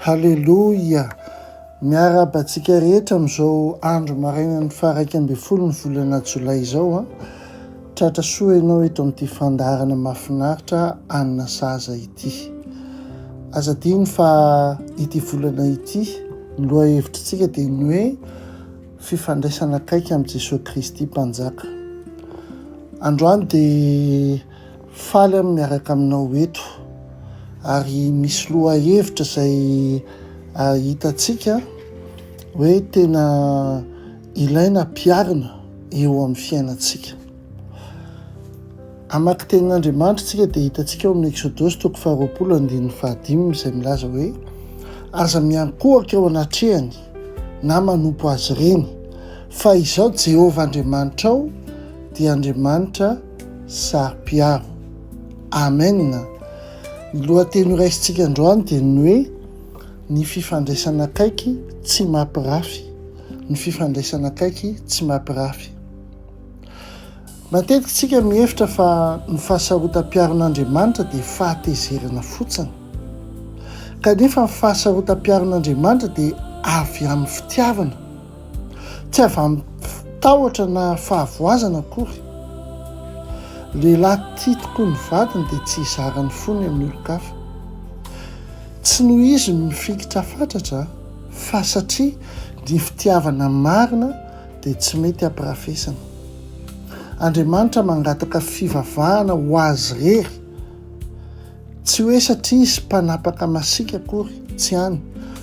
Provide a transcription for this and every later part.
Halleloia! Miarabantsika rehetra amin'izao andro maraina ny faraiky amby folo ny volana jolay izao a. Tratra soa ianao eto amin'ity fandarana mahafinaritra anina saza ity. Azadiny fa ity volana ity ny lohahevitrintsika dia ny hoe fifandraisana akaiky amin'i Jesosy Kristy mpanjaka. Androany dia faly amin'ny miaraka aminao eto ary misy lohahevitra izay hitantsika hoe tena ilaina piarina eo amin'ny fiainantsika. Amaky tenin'Andriamanitra tsika dia hitantsika eo amin'ny Exodosy 2:15 izay milaza hoe aza miankohaka eo anatrehany na manompo azy ireny fa izao Jehovah Andriamanitra ao dia Andriamanitra saro-piaro. Amen. Ny lohateny raisintsika androany dia ny hoe ny fifandraisana akaiky tsy mampirafy. Ny fifandraisana akaiky tsy mampirafy. Matetika tsika mihevitra fa ny fahasarotam-piaron'Andriamanitra dia fahatezerana fotsiny. Kanefa ny fahasarotam-piaron'Andriamanitra dia avy amin'ny fitiavana, tsy avy amin'ny tahotra na fahavoazana akory. Lehilahy tia tokoa ny vadiny dia tsy hizarany foana amin'ny olon-kafa. Tsy noho izy mifikitra fatratra fa satria ny fitiavana marina dia tsy mety hampirafesana. Andriamanitra mangataka fivavahana ho azy rery, tsy hoe satria izy mpanapaka masika akory, tsy hany,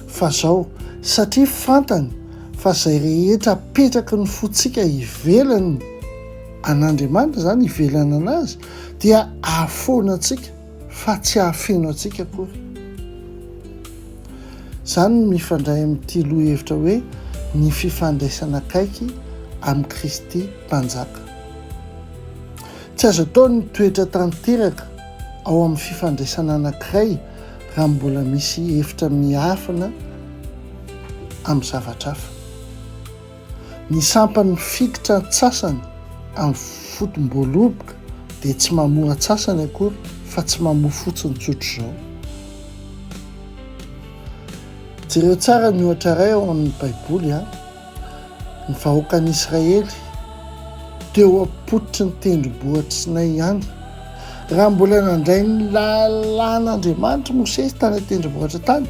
fa zao satria fantany fa izay rehetra apetraky ny fontsika ivelany an'Andriamanitra zany, ivelany anazy dia ahafoana antsika fa tsy ahafeno antsika akory. Izany mifandray amin'ity lohahevitra hoe ny fifandraisana akaiky amin'ny Kristy mpanjaka. Tsy azo atao ny toetra tanteraka ao amin'ny fifandraisana anankiray raha mbola misy hevitra miafina amin'ny zavatra hafa. Ny sampany mifikitra antsasany amin'ny fotom-boaloboka dia tsy mamoa antsasany akory fa tsy mamoa fotsiny tsotro izao. Jereo tsara ny ohatra iray ao amin'ny Baiboly ny vahoakan'i Israely teo ampototry ny tendrombohitra Sinay ihany. Raha mbola nandray ny lalàn'Andriamanitra Mosesy tany tendrombohitra tany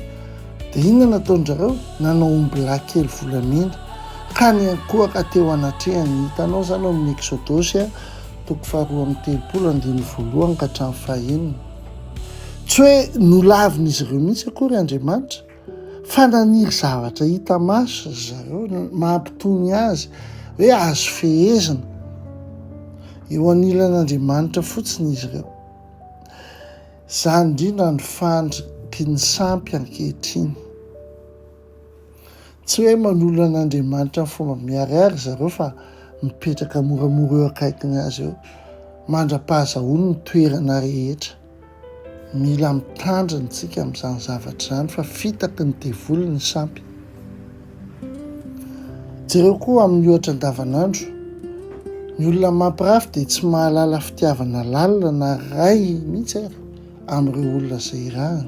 dia inona nataon-jareo? Nanao omby kely volamena ka niankohaka teo anatrehany. Hitanao zany ao amin'ny Exodosy 2:13 ka hatramin'ny 5. Tsy hoe nolavin'izy ireo mihitsy akory Andriamanitra, fa naniry zavatra hita maso zareo, mampitony azy hoe azo fehezina eo anilan'Andriamanitra fotsiny izy ireo. Izany indrindra ny fandriky ny sampy ankehitriny. Tsy hoe manolo an'Andriamanitra ny fomba miharihary zareo fa mipetraka moramora eo akaikiny azy eo, mandra-pahazahoany ny toerana rehetra. Mila mitandrina isika amin'izany zavatra izany fa fitaky ny devoly ny sampy. Jereo koa amin'ny ohatra andavanandro, ny olona mampirafy dia tsy mahalala fitiavana lalina na ray mihitsy amin'ireo olona izay irahany.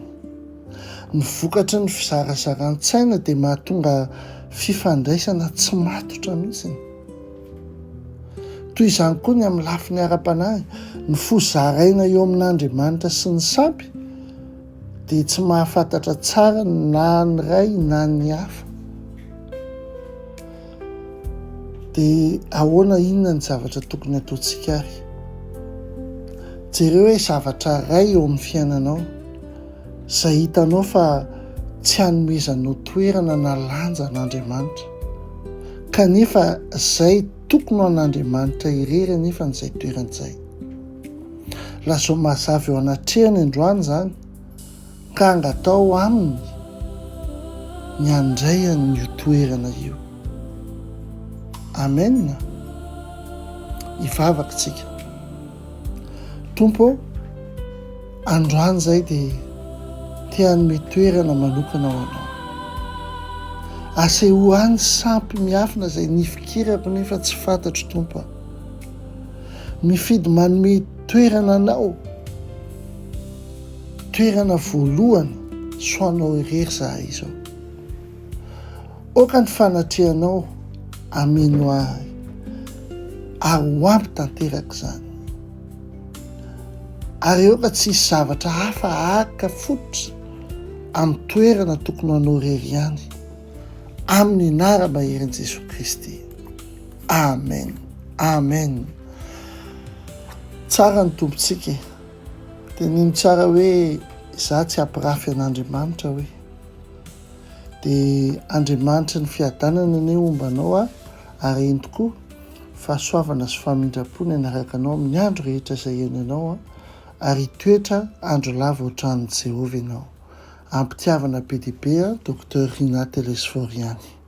Ny vokatry ny fizarazaran-tsaina dia mahatonga fifandraisana tsy matotra mihitsy. Toy izany koa ny amin'ny lafiny ara-panahy, ny fozaraina eo amin'Andriamanitra sy ny sampy dia tsy mahafantatra tsara na ny ray na ny hafa. Dia ahoana inona ny zavatra tokony ataontsika ary? Jereo hoe zavatra ray eo amin'ny fiainanao izay hitanao fa tsy hanomezanao toerana na lanja an'Andriamanitra, kanefa izay tokony an'Andriamanitra irery anefa n'izay toeran'izay. Lazao mazava eo anatrehany androany zany ka angatao aminy ny handray io toerana io. Amen. Hivavaka tsika. Tompo, androany izay dia tia hanome toerana manokana ho anao. Asehoany sampy miafina izay nifikirako nefa tsy fantatro Tompo. Mifidy manome toerana anao, toerana voalohany soanao irery za izao. Oka ny fanatrehanao amino ahy ary ho ampy tanteraka izany. Ary eoka tsisy zavatra hafa ahaka fototra amin'ny toerana tokony hanao irery ihany, amin'ny anara-maherin' Jesosy Kristy. Amen. Amen. Tsara ny tompontsika. Teniny tsara hoe za tsy hampirafy an'Andriamanitra hoe. Dia Andriamanitra ny fiadanana ny ombanao ary iny tokoa fahasoavana sy famindram-pony anaraka anao amin'ny andro rehetra izay iananao ary toetra andro lava ohatran'ny Jehovah ianao. Ampitiavana be dia be Dr. Rina Telesforiani.